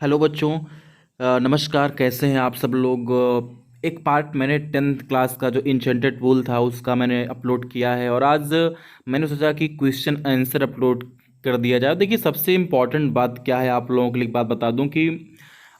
Hello बच्चों। नमस्कार, कैसे हैं आप सब लोग। एक पार्ट मैंने टेंथ क्लास का जो इंचेंटेड वूल था उसका मैंने अपलोड किया है और आज मैंने सोचा कि क्वेश्चन आंसर अपलोड कर दिया जाए। देखिए, सबसे इम्पॉर्टेंट बात क्या है, आप लोगों के लिए एक बात बता दूं कि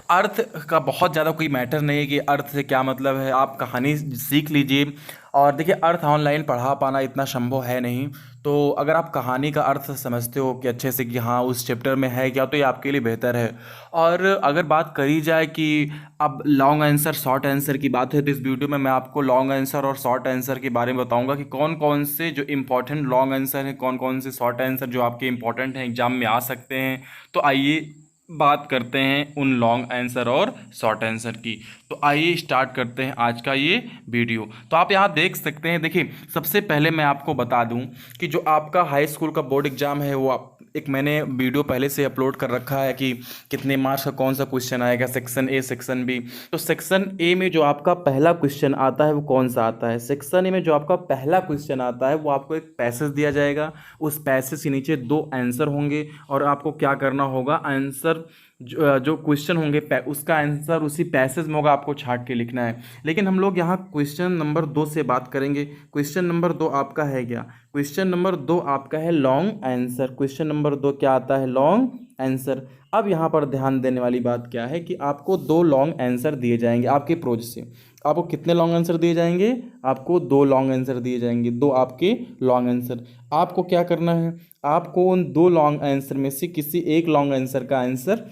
अर्थ का बहुत ज़्यादा कोई मैटर नहीं है कि अर्थ से क्या मतलब है। आप कहानी सीख लीजिए। और देखिए, अर्थ ऑनलाइन पढ़ा पाना इतना संभव है नहीं। तो अगर आप कहानी का अर्थ समझते हो कि अच्छे से कि हाँ उस चैप्टर में है क्या, तो ये आपके लिए बेहतर है। और अगर बात करी जाए कि अब लॉन्ग आंसर शॉर्ट आंसर की बात है, तो इस वीडियो में मैं आपको लॉन्ग आंसर और शॉर्ट आंसर के बारे में बताऊंगा कि कौन कौन से जो इंपॉर्टेंट लॉन्ग आंसर हैं, कौन कौन से शॉर्ट आंसर जो आपके इंपॉर्टेंट हैं, एग्जाम में आ सकते हैं। तो आइए बात करते हैं उन लॉन्ग आंसर और शॉर्ट आंसर की। तो आइए स्टार्ट करते हैं आज का ये वीडियो। तो आप यहाँ देख सकते हैं। देखिए, सबसे पहले मैं आपको बता दूं कि जो आपका हाई स्कूल का बोर्ड एग्जाम है वो एक मैंने वीडियो पहले से अपलोड कर रखा है कि कितने मार्क्स का कौन सा क्वेश्चन आएगा, सेक्शन ए सेक्शन बी। तो सेक्शन ए में जो आपका पहला क्वेश्चन आता है वो कौन सा आता है, सेक्शन ए में जो आपका पहला क्वेश्चन आता है वो आपको एक पैसेज दिया जाएगा। उस पैसेज के नीचे दो आंसर होंगे और आपको क्या करना होगा, आंसर जो क्वेश्चन होंगे उसका आंसर उसी पैसेज में होगा, आपको छांट के लिखना है। लेकिन हम लोग यहाँ क्वेश्चन नंबर 2 से बात करेंगे। क्वेश्चन नंबर 2 आपका है क्या, क्वेश्चन नंबर 2 आपका है लॉन्ग आंसर। क्वेश्चन नंबर 2 क्या आता है, लॉन्ग आंसर। अब यहाँ पर ध्यान देने वाली बात क्या है कि आपको दो लॉन्ग आंसर दिए जाएंगे आपके प्रोज से। आपको कितने लॉन्ग आंसर दिए जाएंगे, आपको दो लॉन्ग आंसर दिए जाएंगे, दो आपके लॉन्ग आंसर। आपको क्या करना है, आपको उन दो लॉन्ग आंसर में से किसी एक लॉन्ग आंसर का आंसर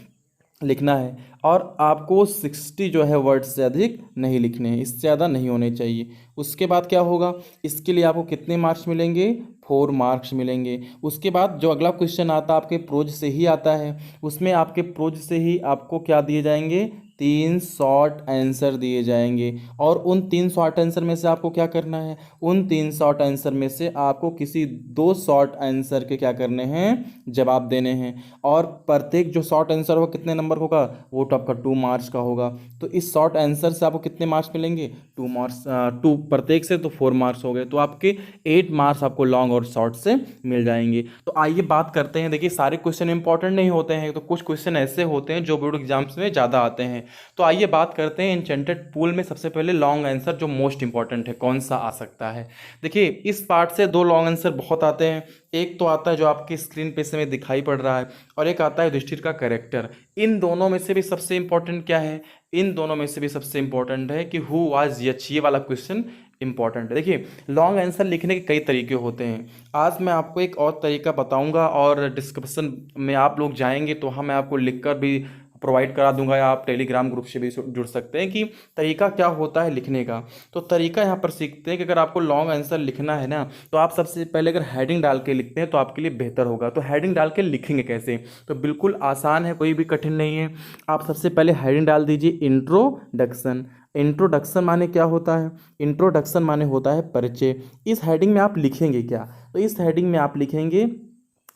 लिखना है और आपको 60 जो है वर्ड से अधिक नहीं लिखने हैं, इससे ज़्यादा नहीं होने चाहिए। उसके बाद क्या होगा, इसके लिए आपको कितने मार्क्स मिलेंगे, 4 मार्क्स मिलेंगे। उसके बाद जो अगला क्वेश्चन आता है आपके प्रोज से ही आता है, उसमें आपके प्रोज से ही आपको क्या दिए जाएंगे, 3 शॉर्ट आंसर दिए जाएंगे। और उन 3 शॉर्ट आंसर में से आपको क्या करना है, उन 3 शॉर्ट आंसर में से आपको किसी 2 शॉर्ट आंसर के क्या करने हैं, जवाब देने हैं। और प्रत्येक जो शॉर्ट आंसर होगा कितने नंबर का होगा, वो तो आपका 2 मार्क्स का होगा। तो इस शॉर्ट आंसर से आपको कितने मार्क्स मिलेंगे, 2 मार्क्स, 2 प्रत्येक से तो 4 मार्क्स हो गए। तो आपके 8 मार्क्स आपको लॉन्ग और शॉर्ट से मिल जाएंगे। तो आइए बात करते हैं। देखिए, सारे क्वेश्चन इंपॉर्टेंट नहीं होते हैं, तो कुछ क्वेश्चन ऐसे होते हैं जो बोर्ड एग्जाम्स में ज़्यादा आते हैं। तो आइए बात करते हैं इंचेंटेड पूल में सबसे पहले लॉन्ग आंसर जो मोस्ट इंपॉर्टेंट है कौन सा आ सकता है। देखिए, इस पार्ट से दो लॉन्ग आंसर बहुत आते हैं। एक तो आता है जो आपकी स्क्रीन पे समय दिखाई पड़ रहा है और एक आता है युधिष्ठिर का कैरेक्टर। इन दोनों में से भी सबसे इंपॉर्टेंट क्या है, इन दोनों में से भी सबसे इंपॉर्टेंट है कि हु वाज यच, ये वाला क्वेश्चन इंपॉर्टेंट है। देखिए, लॉन्ग आंसर लिखने के कई तरीके होते हैं। आज मैं आपको एक और तरीका बताऊंगा और डिस्क्रिप्शन में आप लोग जाएंगे तो मैं आपको लिखकर भी प्रोवाइड करा दूंगा, या आप टेलीग्राम ग्रुप से भी जुड़ सकते हैं कि तरीका क्या होता है लिखने का। तो तरीका यहाँ पर सीखते हैं कि अगर आपको लॉन्ग आंसर लिखना है ना, तो आप सबसे पहले अगर हेडिंग डाल के लिखते हैं तो आपके लिए बेहतर होगा। तो हेडिंग डाल के लिखेंगे कैसे, तो बिल्कुल आसान है, कोई भी कठिन नहीं है। आप सबसे पहले हेडिंग डाल दीजिए इंट्रोडक्शन। इंट्रोडक्शन माने क्या होता है, इंट्रोडक्शन माने होता है परिचय। इस हेडिंग में आप लिखेंगे क्या, तो इस हेडिंग में आप लिखेंगे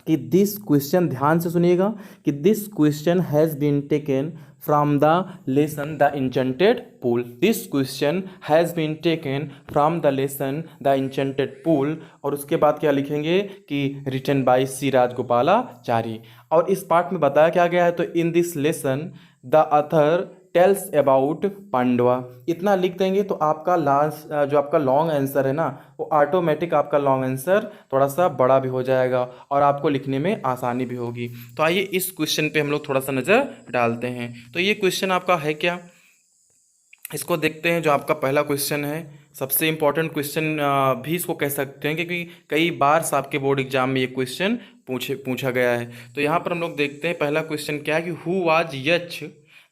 कि दिस क्वेश्चन, ध्यान से सुनिएगा, कि this question has been taken from the lesson the enchanted pool. This question has been taken from the lesson the enchanted pool. और उसके बाद क्या लिखेंगे कि रिटन बाय सी राजगोपालाचारी। और इस पार्ट में बताया क्या गया है, तो in this lesson the author tells about Pandava. इतना लिख देंगे तो आपका लास्ट जो आपका लॉन्ग आंसर है ना, वो ऑटोमेटिक आपका लॉन्ग आंसर थोड़ा सा बड़ा भी हो जाएगा और आपको लिखने में आसानी भी होगी। तो आइए इस क्वेश्चन पे हम लोग थोड़ा सा नज़र डालते हैं। तो ये क्वेश्चन आपका है क्या, इसको देखते हैं। जो आपका पहला क्वेश्चन है, सबसे इंपॉर्टेंट क्वेश्चन भी इसको कह सकते हैं, क्योंकि कई बार आपके बोर्ड एग्जाम में ये क्वेश्चन पूछा गया है। तो यहाँ पर हम लोग देखते हैं पहला क्वेश्चन क्या है कि हु वाज यच,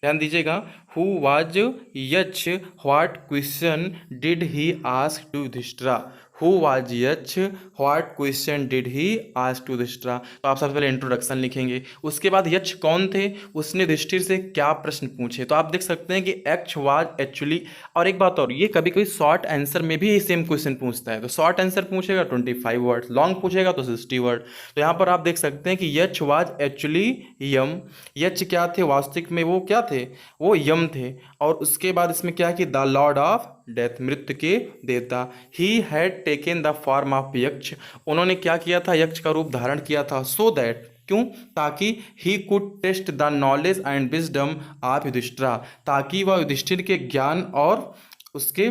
ध्यान दीजिएगा, who was Yaksha, what question did he ask to Yudhishthira. Who was Yaksha, what question did he ask to Yudhishthira. तो आप सबसे पहले इंट्रोडक्शन लिखेंगे। उसके बाद यच कौन थे, उसने युधिष्ठिर से क्या प्रश्न पूछे। तो आप देख सकते हैं कि एच वाज एक्चुअली। और एक बात और, ये कभी कभी शॉर्ट आंसर में भी सेम क्वेश्चन पूछता है। तो शॉर्ट आंसर पूछेगा 25 वर्ड, लॉन्ग पूछेगा तो 60 वर्ड। तो यहाँ पर आप देख सकते हैं कि यच वाज एक्चुअली यम। यच क्या थे, वास्तविक में वो क्या थे, वो यम थे। और उसके बाद इसमें क्या है कि द लॉर्ड ऑफ डेथ, मृत्यु के देवता। He had taken the form of यक्ष, उन्होंने क्या किया था, यक्ष का रूप धारण किया था। सो दैट, क्यों? ताकि he could test the knowledge and wisdom of Yudhishthira, ताकि वह युधिष्ठिर के ज्ञान और उसके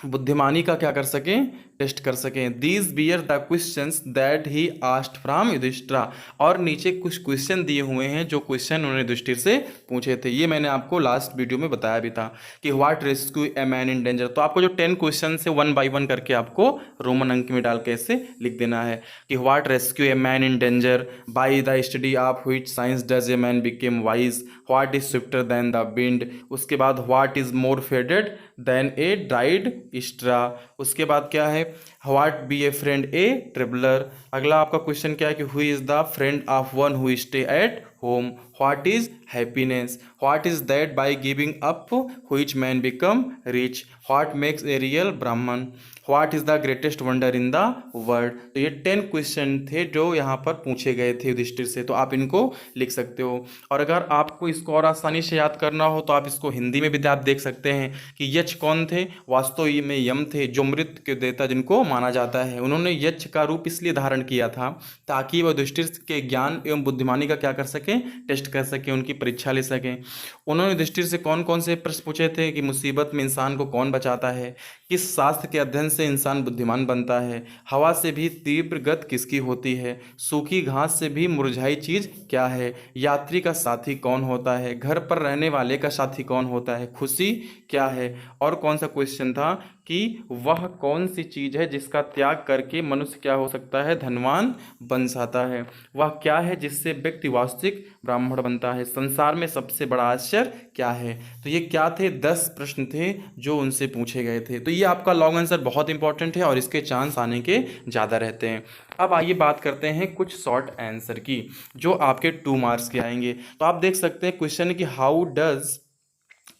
बुद्धिमानी का क्या कर सकें, टेस्ट कर सकें। These were the questions that he asked from Yudhishthira, और नीचे कुछ क्वेश्चन दिए हुए हैं जो क्वेश्चन उन्होंने युधिष्ठिर से पूछे थे। ये मैंने आपको लास्ट वीडियो में बताया भी था कि what rescue a man in danger. तो आपको जो 10 क्वेश्चन है 1 बाई 1 करके आपको रोमन अंक में डाल के ऐसे लिख देना है कि what rescue a man in danger, by the study of which science does a man became wise, what is swifter than the wind, उसके बाद what is more faded than a dried straw, उसके बाद क्या है what be a friend a traveller. अगला आपका question क्या है कि who is the friend of one who stay at home, what is happiness, what is that by giving up which man become rich, what makes a real Brahmin, what is the greatest wonder in the world. तो ये 10 question थे जो यहाँ पर पूछे गए थे युधिष्ठिर से, तो आप इनको लिख सकते हो। और अगर आपको इसको और आसानी से याद करना हो तो आप इसको हिंदी में भी आप देख सकते हैं कि यक्ष कौन थे, वास्तव में यम थे जो मृत्यु के देवता जिनको माना जाता है। उन्होंने यक्ष का रूप इसलिए धारण किया था ताकि वह युधिष्ठिर के ज्ञान एवं बुद्धिमानी का क्या कर सकें, टेस्ट कर सकें, उनकी परीक्षा ले सकें। उन्होंने युधिष्ठिर से कौन कौन से प्रश्न पूछे थे कि मुसीबत में इंसान को कौन बचाता है, किस शास्त्र के अध्ययन से इंसान बुद्धिमान बनता है, हवा से भी तीव्र गति किसकी होती है, सूखी घास से भी मुरझाई चीज क्या है, यात्री का साथी कौन होता है, घर पर रहने वाले का साथी कौन होता है, खुशी क्या है, और कौन सा क्वेश्चन था कि वह कौन सी चीज है जिसका त्याग करके मनुष्य क्या हो सकता है, धनवान बन जाता है, वह क्या है जिससे व्यक्ति वास्तविक ब्राह्मण बनता है, संसार में सबसे बड़ा आश्चर्य क्या है। तो ये क्या थे, 10 प्रश्न थे जो उनसे पूछे गए थे। तो ये आपका लॉन्ग आंसर बहुत इंपॉर्टेंट है और इसके चांस आने के ज़्यादा रहते हैं। अब आइए बात करते हैं कुछ शॉर्ट आंसर की जो आपके 2 मार्क्स के आएंगे। तो आप देख सकते हैं क्वेश्चन कि how does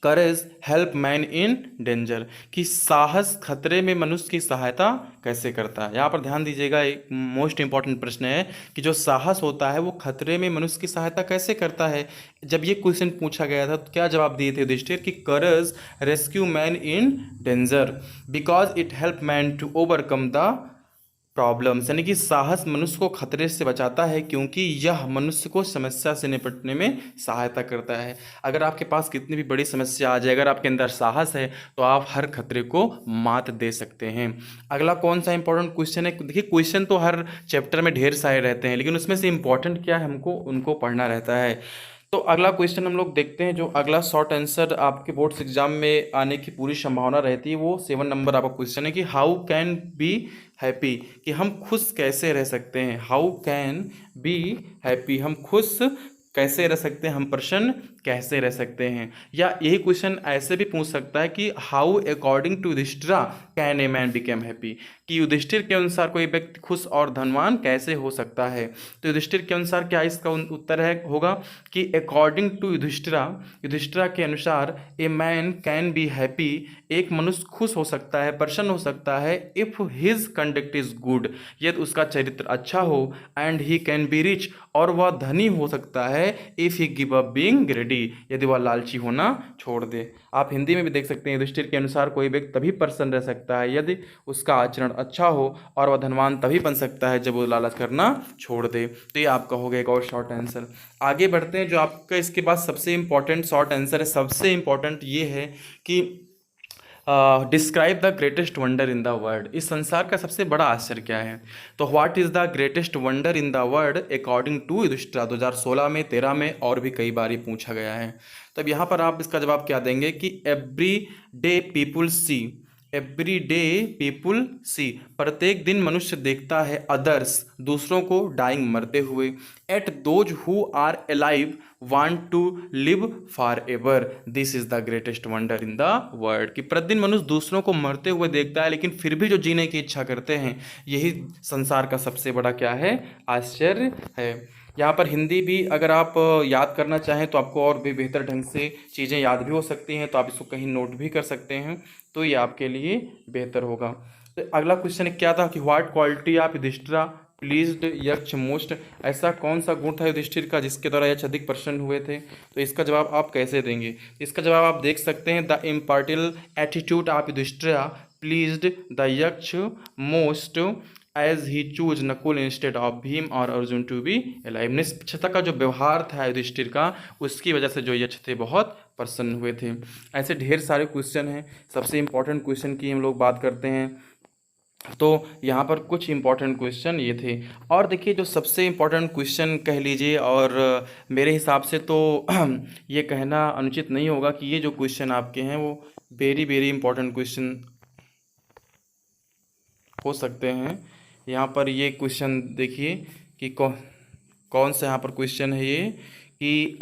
courage help man in danger, कि साहस खतरे में मनुष्य की सहायता कैसे करता है। यहाँ पर ध्यान दीजिएगा, एक मोस्ट इंपॉर्टेंट प्रश्न है कि जो साहस होता है वो खतरे में मनुष्य की सहायता कैसे करता है। जब ये क्वेश्चन पूछा गया था तो क्या जवाब दिए थे युधिष्ठिर कि courage rescue man in danger because it help man to overcome the problems, यानी कि साहस मनुष्य को खतरे से बचाता है क्योंकि यह मनुष्य को समस्या से निपटने में सहायता करता है। अगर आपके पास कितनी भी बड़ी समस्या आ जाए, अगर आपके अंदर साहस है तो आप हर खतरे को मात दे सकते हैं। अगला कौन सा इंपॉर्टेंट क्वेश्चन है, देखिए क्वेश्चन तो हर चैप्टर में ढेर सारे रहते हैं लेकिन उसमें से इंपॉर्टेंट क्या है हमको उनको पढ़ना रहता है। तो अगला क्वेश्चन हम लोग देखते हैं, जो अगला शॉर्ट आंसर आपके बोर्ड्स एग्जाम में आने की पूरी संभावना रहती है, वो 7 नंबर आपका क्वेश्चन है कि हाउ कैन बी हैप्पी, कि हम खुश कैसे रह सकते हैं। हाउ कैन बी हैप्पी, हम खुश कैसे रह सकते हैं, हम प्रसन्न कैसे रह सकते हैं। या यही क्वेश्चन ऐसे भी पूछ सकता है कि how according to Yudhishthira can a man become happy, कि युधिष्ठिर के अनुसार कोई व्यक्ति खुश और धनवान कैसे हो सकता है। तो युधिष्ठिर के अनुसार क्या इसका उत्तर है होगा कि अकॉर्डिंग टू युधिष्ठिरा, युधिष्ठिरा के अनुसार a man can be happy, एक मनुष्य खुश हो सकता है, प्रसन्न हो सकता है if his conduct is good, यदि उसका चरित्र अच्छा हो, and he can be rich, और वह धनी हो सकता है if he give up being ग्रेडी, यदि वह लालची होना छोड़ दे। आप हिंदी में भी देख सकते हैं युधिष्ठिर के अनुसार कोई व्यक्ति तभी प्रसन्न रह सकता है यदि उसका आचरण अच्छा हो, और वह धनवान तभी बन सकता है जब वो लालच करना छोड़ दे। तो ये आपका हो गया एक और शॉर्ट आंसर। आगे बढ़ते हैं, जो आपका इसके बाद सबसे इंपॉर्टेंट शॉर्ट आंसर है, सबसे इंपॉर्टेंट ये है कि describe the greatest wonder in the world, इस संसार का सबसे बड़ा आश्चर्य क्या है। तो what is the greatest wonder in the world according to Yudhishthira, 2016 में, 13 में और भी कई बार ये पूछा गया है। तब यहाँ पर आप इसका जवाब क्या देंगे कि एवरी डे पीपुल सी, एवरी डे पीपुल सी, प्रत्येक दिन मनुष्य देखता है, अदर्स दूसरों को, डाइंग मरते हुए, at those who are alive want to live for ever, this is the greatest wonder in the world, कि प्रतिदिन मनुष्य दूसरों को मरते हुए देखता है लेकिन फिर भी जो जीने की इच्छा करते हैं, यही संसार का सबसे बड़ा क्या है, आश्चर्य है। यहाँ पर हिंदी भी अगर आप याद करना चाहें तो आपको और भी बेहतर ढंग से चीज़ें याद भी हो सकती हैं, तो आप इसको कहीं नोट भी कर सकते हैं, तो ये आपके लिए बेहतर होगा। तो अगला क्वेश्चन क्या था कि what quality of Yudhishthira pleased यक्ष मोस्ट, ऐसा कौन सा गुण था युधिष्ठिर का जिसके द्वारा यक्ष अधिक प्रसन्न हुए थे। तो इसका जवाब आप कैसे देंगे, इसका जवाब आप देख सकते हैं, the impartial attitude of Yudhishthira pleased the Yaksha most as he chose Nakul instead of Bhim और अर्जुन टू बी एलाइव। निष्पक्षता का जो व्यवहार था युधिष्ठिर का, उसकी वजह से जो यक्ष थे बहुत प्रसन्न हुए थे। ऐसे ढेर सारे क्वेश्चन हैं। सबसे इम्पोर्टेंट क्वेश्चन की हम लोग बात करते हैं, तो यहाँ पर कुछ इम्पोर्टेंट क्वेश्चन ये थे। और देखिए जो सबसे इम्पोर्टेंट क्वेश्चन कह लीजिए, और मेरे हिसाब से तो ये कहना अनुचित नहीं होगा कि ये जो क्वेश्चन आपके हैं वो वेरी वेरी इंपॉर्टेंट क्वेश्चन हो सकते हैं। यहाँ पर ये क्वेश्चन देखिए कि कौन सा यहाँ पर क्वेश्चन है ये कि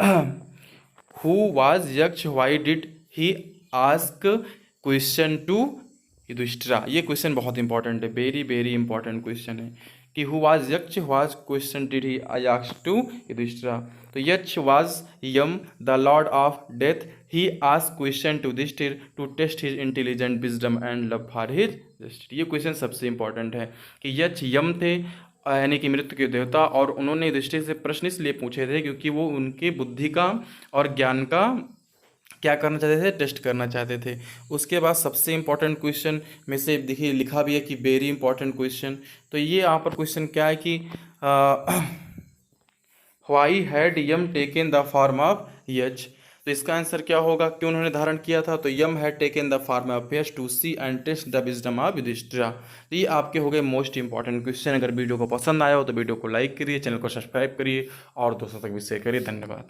who was Yaksha, why did he ask question to Yudhishthira. ये क्वेश्चन बहुत इंपॉर्टेंट है, वेरी वेरी इंपॉर्टेंट क्वेश्चन है कि who was Yaksha, was question did he ask to Yudhishthira. तो Yaksha was Yama the lord of death, he ask question to Yudhishthir to test his intelligent wisdom and love for his justice. ये question सबसे important है कि यक्ष यम थे यानी कि मृत्यु के देवता, और उन्होंने युधिष्ठिर से प्रश्न इसलिए पूछे थे क्योंकि वो उनके बुद्धि का और ज्ञान का क्या करना चाहते थे, टेस्ट करना चाहते थे। उसके बाद सबसे इंपॉर्टेंट क्वेश्चन में से देखिए लिखा भी है कि वेरी इंपॉर्टेंट क्वेश्चन। तो ये यहाँ पर क्वेश्चन क्या है कि why had Yama taken the form of Yaksha. तो इसका आंसर क्या होगा, क्यों उन्होंने धारण किया था। तो Yama had taken the form of Yaksha to see and test the wisdom of Yudhishthira. तो ये आपके हो गए मोस्ट इंपॉर्टेंट क्वेश्चन। अगर वीडियो को पसंद आया हो तो वीडियो को लाइक करिए, चैनल को सब्सक्राइब करिए और दोस्तों तक भी शेयर करिए। धन्यवाद।